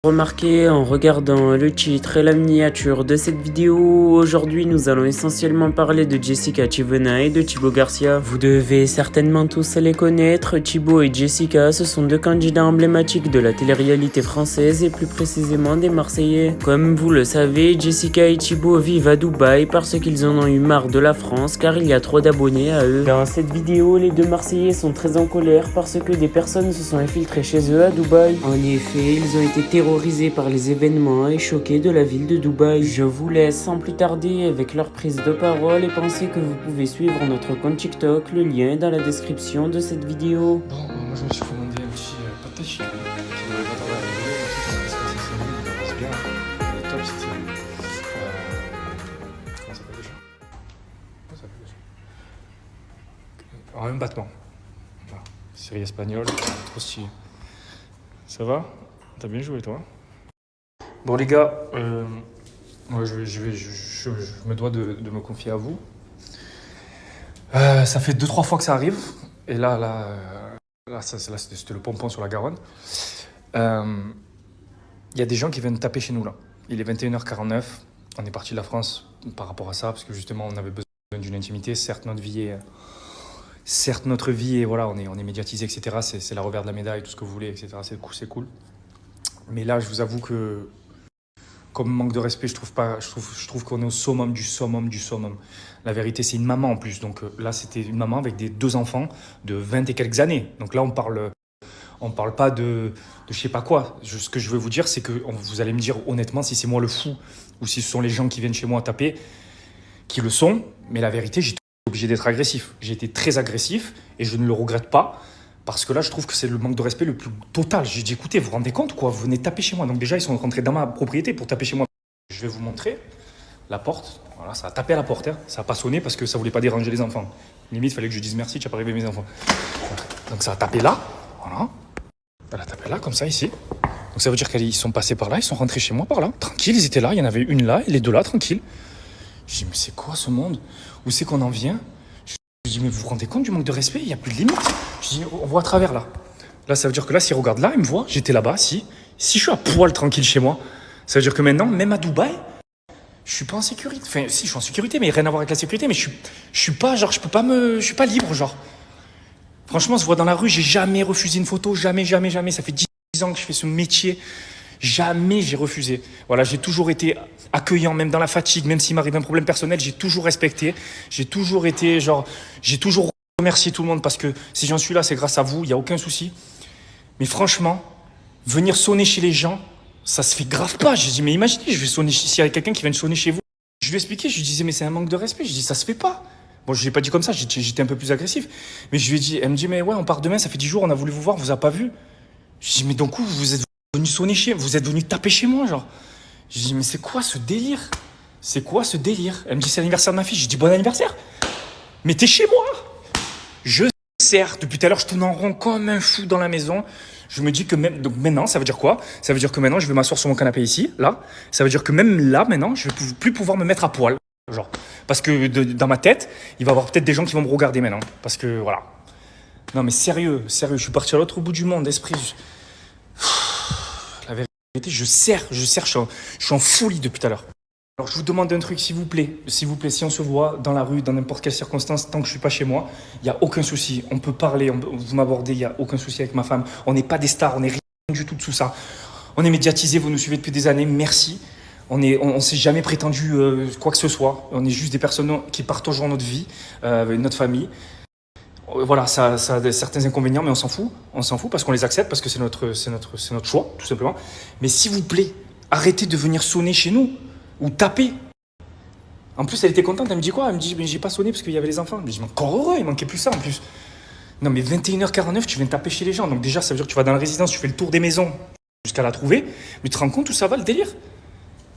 Remarquez en regardant le titre et la miniature de cette vidéo, aujourd'hui nous allons essentiellement parler de Jessica Chivona et de Thibaut Garcia. Vous devez certainement tous les connaître, Thibaut et Jessica, ce sont deux candidats emblématiques de la télé-réalité française et plus précisément des Marseillais. Comme vous le savez, Jessica et Thibaut vivent à Dubaï parce qu'ils en ont eu marre de la France car il y a trop d'abonnés à eux. Dans cette vidéo, les deux Marseillais sont très en colère parce que des personnes se sont infiltrées chez eux à Dubaï. En effet, ils ont été terrorisés par les événements et choqués de la ville de Dubaï. Je vous laisse sans plus tarder avec leur prise de parole et pensez que vous pouvez suivre notre compte TikTok, le lien est dans la description de cette vidéo. Bon, moi je me suis commandé un petit pâté chili qui n'aurait pas tarder à arriver. C'est bien, il est top cette série. Comment ça s'appelle déjà? Comment ça s'appelle déjà? En un battement. Voilà. Série espagnole, trop stylé. Ça va? T'as bien joué toi? Bon les gars, moi, je me dois de me confier à vous. Ça fait 2-3 fois que ça arrive. Et là c'était le pompon sur la Garonne. Il y a des gens qui viennent taper chez nous là. Il est 21h49. On est parti de la France par rapport à ça, parce que justement on avait besoin d'une intimité. Certes notre vie est voilà, on est médiatisé, etc. C'est la revers de la médaille, tout ce que vous voulez, etc. C'est cool. Mais là, je vous avoue que, comme manque de respect, je trouve qu'on est au summum du summum du summum. La vérité, c'est une maman en plus. Donc là, c'était une maman avec deux enfants de 20 et quelques années. Donc là, on parle pas de je sais pas quoi. Ce que je veux vous dire, c'est que vous allez me dire honnêtement si c'est moi le fou ou si ce sont les gens qui viennent chez moi taper, qui le sont. Mais la vérité, j'étais obligé d'être agressif. J'ai été très agressif et je ne le regrette pas. Parce que là, je trouve que c'est le manque de respect le plus total. J'ai dit, écoutez, vous vous rendez compte, quoi? Vous venez taper chez moi. Donc déjà, ils sont rentrés dans ma propriété pour taper chez moi. Je vais vous montrer la porte. Voilà, ça a tapé à la porte. Hein. Ça n'a pas sonné parce que ça ne voulait pas déranger les enfants. Limite, il fallait que je dise merci, tu n'as pas réveillé mes enfants. Donc ça a tapé là. Voilà. Elle a tapé là, comme ça, ici. Donc ça veut dire qu'ils sont passés par là, ils sont rentrés chez moi par là. Tranquille, ils étaient là. Il y en avait une là et les deux là, tranquille. Je dis, mais c'est quoi ce monde? Où c'est qu'on en vient? Je dis, mais vous vous rendez compte du manque de respect? Il n'y a plus de limite. Je dis, on voit à travers là. Là, ça veut dire que là, s'ils regardent là, ils me voient. J'étais là-bas, si je suis à poil tranquille chez moi, ça veut dire que maintenant, même à Dubaï, je suis pas en sécurité. Enfin, si, je suis en sécurité, mais rien à voir avec la sécurité. Mais je suis pas, genre, je suis pas libre, genre. Franchement, on se voit dans la rue, j'ai jamais refusé une photo, jamais. Ça fait 10 ans que je fais ce métier. Jamais j'ai refusé. Voilà, j'ai toujours été accueillant, même dans la fatigue, même s'il m'arrive un problème personnel, j'ai toujours respecté. J'ai toujours remercié tout le monde parce que si j'en suis là, c'est grâce à vous, il n'y a aucun souci. Mais franchement, venir sonner chez les gens, ça se fait grave pas. J'ai dit, mais imaginez, je vais sonner, s'il y a quelqu'un qui vient sonner chez vous. Je lui ai expliqué, je lui disais, mais c'est un manque de respect. Je lui ai dit, ça se fait pas. Bon, je ne l'ai pas dit comme ça, j'étais un peu plus agressif. Mais je lui ai dit, elle me dit, mais ouais, on part demain, ça fait 10 jours, on a voulu vous voir, on vous a pas vu. Je lui ai dit, mais donc où vous êtes venu sonner vous êtes venu taper chez moi, genre. Je lui ai dit, mais c'est quoi ce délire? C'est quoi ce délire? Elle me dit, c'est l'anniversaire de ma fille. Je dis, bon anniversaire. Mais t'es chez moi. Je sers. Depuis tout à l'heure, je tourne en rond comme un fou dans la maison. Je me dis que même, donc maintenant, ça veut dire quoi? Ça veut dire que maintenant, je vais m'asseoir sur mon canapé ici, là. Ça veut dire que même là, maintenant, je vais plus pouvoir me mettre à poil, genre. Parce que dans ma tête, il va y avoir peut-être des gens qui vont me regarder maintenant. Parce que, voilà. Non, mais sérieux, je suis parti à l'autre bout du monde, esprit. La vérité, je suis en folie depuis tout à l'heure. Alors, je vous demande un truc, s'il vous plaît, si on se voit dans la rue, dans n'importe quelle circonstance, tant que je suis pas chez moi, il n'y a aucun souci. On peut parler, vous m'abordez, il n'y a aucun souci avec ma femme. On n'est pas des stars, on n'est rien du tout de tout ça. On est médiatisés, vous nous suivez depuis des années, merci. On s'est jamais prétendu quoi que ce soit. On est juste des personnes qui partagent notre vie, notre famille. Voilà, ça a certains inconvénients, mais on s'en fout. On s'en fout parce qu'on les accepte, parce que c'est notre choix, tout simplement. Mais s'il vous plaît, arrêtez de venir sonner chez nous ou taper. En plus, elle était contente, elle me dit quoi? Elle me dit, mais j'ai pas sonné parce qu'il y avait les enfants. Je me dis, mais encore heureux, il manquait plus ça en plus. Non, mais 21h49, tu viens taper chez les gens. Donc déjà, ça veut dire que tu vas dans la résidence, tu fais le tour des maisons jusqu'à la trouver. Mais tu te rends compte où ça va le délire?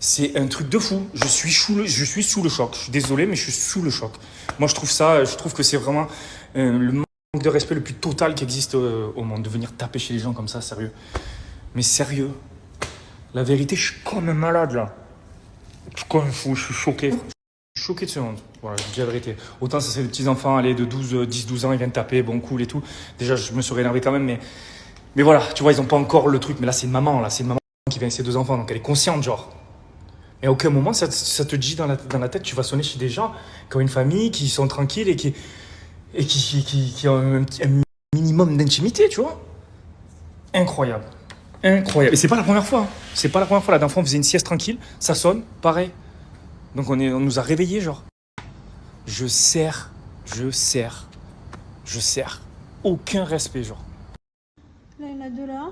C'est un truc de fou. Je suis sous le choc. Je suis désolé, mais je suis sous le choc. Moi, je trouve que c'est vraiment le manque de respect le plus total qui existe au monde. De venir taper chez les gens comme ça, sérieux. Mais sérieux. La vérité, je suis comme un malade, là. Je suis comme un fou, je suis choqué. Je suis choqué de ce monde. Voilà, je dis la vérité. Autant ça, c'est des petits-enfants, allez, de 10-12 ans, ils viennent taper, bon, cool et tout. Déjà, je me serais énervé quand même, mais voilà, tu vois, ils n'ont pas encore le truc. Mais là, c'est une maman qui qui vient avec ses 2 enfants, donc elle est consciente, genre. Et à aucun moment, ça te dit dans la tête, tu vas sonner chez des gens qui ont une famille, qui sont tranquilles et qui ont un minimum d'intimité, tu vois. Incroyable. Incroyable. Et c'est pas la première fois. C'est pas la première fois. La dernière fois, on faisait une sieste tranquille, ça sonne, pareil. Donc on nous a réveillés, genre. Je serre. Aucun respect, genre. Là, il y en a 2 là.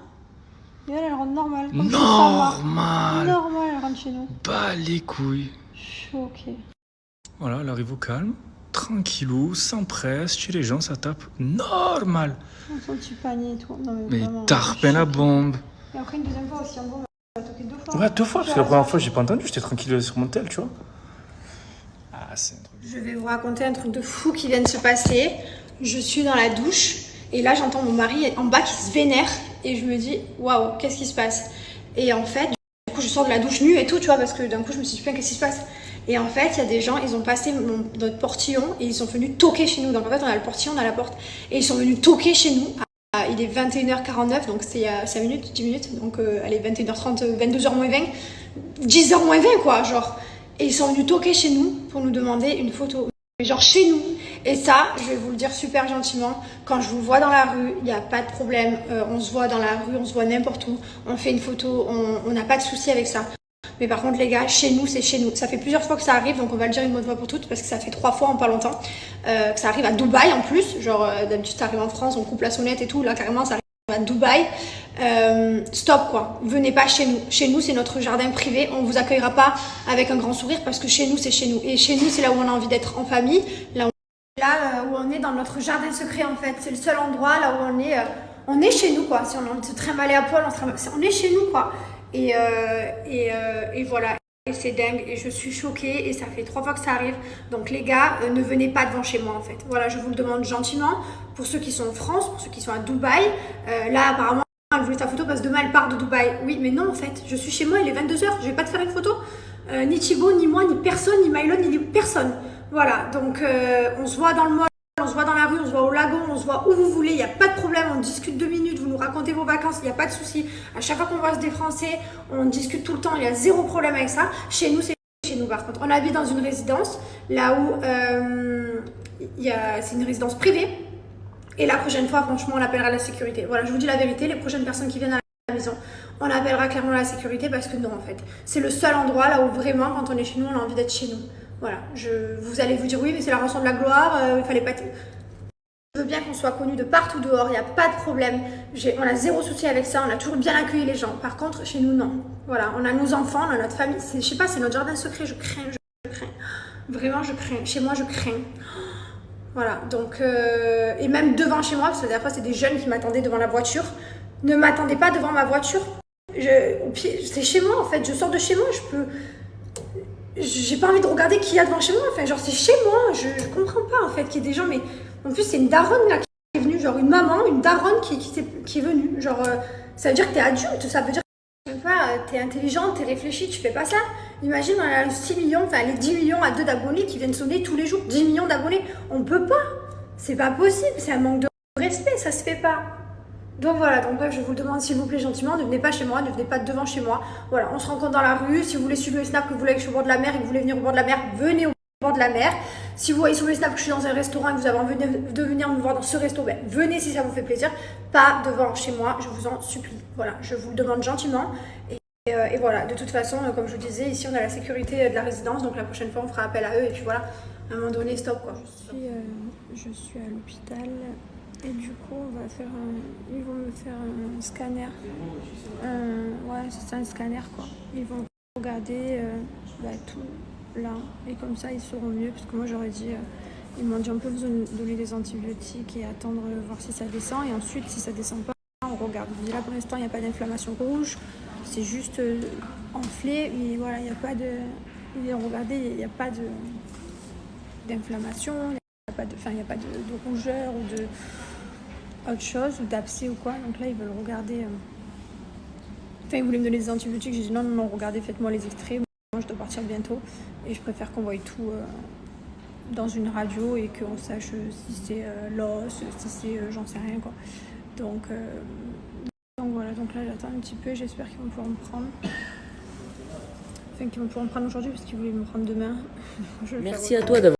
Et elle rentre normale. Normal. Normal, elle rentre chez nous. Bah les couilles. Choquée. Voilà, elle arrive au calme, tranquillou, sans presse, chez les gens, ça tape normal. On son petit panier et tout. Non, Mais vraiment, tarpin la bombe. Et après, une deuxième fois aussi, en bombe, elle a toqué 2 fois. Ouais, 2 fois, parce que la première fois, j'ai pas entendu, j'étais tranquille sur mon tel, tu vois. Ah, c'est un truc. Je vais vous raconter un truc de fou qui vient de se passer. Je suis dans la douche et là, j'entends mon mari en bas qui se vénère et je me dis, waouh, qu'est-ce qui se passe? Et en fait, du coup, je sors de la douche nue et tout, tu vois, parce que d'un coup, je me suis dit, qu'est-ce qui se passe? Et en fait, il y a des gens, ils ont passé notre portillon et ils sont venus toquer chez nous. Donc en fait, on a le portillon, on a la porte. Et ils sont venus toquer chez nous. Il est 21h49, donc c'est il y a 5 minutes, 10 minutes. Donc allez, 21h30, 22h moins 20, 10h moins 20 quoi, genre. Et ils sont venus toquer chez nous pour nous demander une photo. Genre chez nous. Et ça, je vais vous le dire super gentiment, quand je vous vois dans la rue, il n'y a pas de problème. On se voit dans la rue, on se voit n'importe où. On fait une photo, on n'a pas de souci avec ça. Mais par contre les gars, chez nous, c'est chez nous. Ça fait plusieurs fois que ça arrive, donc on va le dire une bonne fois pour toutes, parce que ça fait 3 fois en pas longtemps. Que ça arrive à Dubaï en plus. Genre d'habitude ça arrive en France, on coupe la sonnette et tout. Là carrément ça arrive à Dubaï. Stop quoi, venez pas chez nous. Chez nous c'est notre jardin privé, on vous accueillera pas avec un grand sourire parce que chez nous c'est chez nous. Et chez nous c'est là où on a envie d'être en famille. Là où on est dans notre jardin secret en fait. C'est le seul endroit là où on est chez nous quoi. Si on a envie de se trimballer à poil, on est chez nous quoi. Et voilà, et c'est dingue et je suis choquée et ça fait 3 fois que ça arrive. Donc les gars, ne venez pas devant chez moi en fait. Voilà, je vous le demande gentiment. Pour ceux qui sont en France, pour ceux qui sont à Dubaï, là apparemment elle voulait ta photo parce que demain elle part de Dubaï. Oui, mais non en fait, je suis chez moi, il est 22h, je vais pas te faire une photo. Ni Thibaut, ni moi, ni personne, ni Mylon, ni personne. Voilà, donc on se voit dans le mall. On se voit dans la rue, on se voit au lagon, on se voit où vous voulez, il n'y a pas de problème, on discute 2 minutes, vous nous racontez vos vacances, il n'y a pas de souci. À chaque fois qu'on voit des Français, on discute tout le temps, il y a 0 problème avec ça. Chez nous, c'est chez nous par contre. On habite dans une résidence, là où c'est une résidence privée. Et la prochaine fois, franchement, on appellera la sécurité. Voilà, je vous dis la vérité, les prochaines personnes qui viennent à la maison, on appellera clairement la sécurité parce que non, en fait. C'est le seul endroit là où vraiment, quand on est chez nous, on a envie d'être chez nous. Voilà, vous allez vous dire oui, mais c'est la rançon de la gloire, il fallait pas. Je veux bien qu'on soit connu de partout dehors, il n'y a pas de problème. On a 0 souci avec ça, on a toujours bien accueilli les gens. Par contre, chez nous, non. Voilà, on a nos enfants, on a notre famille. Je sais pas, c'est notre jardin secret, je crains. Vraiment, je crains. Chez moi, je crains. Voilà, donc. Et même devant chez moi, parce que la dernière fois, c'est des jeunes qui m'attendaient devant la voiture. Ne m'attendez pas devant ma voiture. C'est chez moi, en fait. Je sors de chez moi, j'ai pas envie de regarder qui y a devant chez moi, enfin genre c'est chez moi, je comprends pas en fait qu'il y ait des gens, mais en plus c'est une daronne là qui est venue, genre une maman, une daronne qui est venue, genre ça veut dire que t'es adulte, ça veut dire que t'es intelligente, t'es réfléchie, tu fais pas ça. Imagine on a 6 millions, enfin les 10 millions à 2 d'abonnés qui viennent sonner tous les jours, 10 millions d'abonnés, on peut pas, c'est pas possible, c'est un manque de respect, ça se fait pas. Donc voilà, donc bref, je vous le demande s'il vous plaît gentiment, ne venez pas chez moi, ne venez pas devant chez moi. Voilà, on se rencontre dans la rue. Si vous voulez suivre le snap, que vous voulez que je suis au bord de la mer et que vous voulez venir au bord de la mer, venez au bord de la mer. Si vous voyez sur le snap que je suis dans un restaurant et que vous avez envie de venir me voir dans ce resto, ben, venez si ça vous fait plaisir. Pas devant chez moi, je vous en supplie. Voilà, je vous le demande gentiment. Et voilà, de toute façon, comme je vous disais, ici on a la sécurité de la résidence, donc la prochaine fois on fera appel à eux et puis voilà, à un moment donné, stop quoi. Je suis à l'hôpital. Et du coup, ils vont me faire un scanner. Ouais, c'est ça, un scanner quoi. Ils vont regarder tout là. Et comme ça, ils sauront mieux. Parce que moi, j'aurais dit, ils m'ont dit on peut vous donner des antibiotiques et attendre, voir si ça descend. Et ensuite, si ça descend pas, on regarde. Là, pour l'instant, il n'y a pas d'inflammation rouge. C'est juste enflé. Mais voilà, il n'y a pas de. Ils vont regarder, il n'y a pas d'inflammation. Il n'y a pas de rougeur ou de autre chose, ou d'abcès ou quoi. Donc là, ils veulent regarder. Enfin, ils voulaient me donner des antibiotiques. J'ai dit non, regardez, faites-moi les extraits. Moi, je dois partir bientôt. Et je préfère qu'on voie tout dans une radio et qu'on sache si c'est l'os, si c'est j'en sais rien quoi. Donc Donc voilà, donc là j'attends un petit peu, j'espère qu'ils vont pouvoir me prendre. Enfin qu'ils vont pouvoir me prendre aujourd'hui parce qu'ils voulaient me prendre demain. Merci à toi d'avoir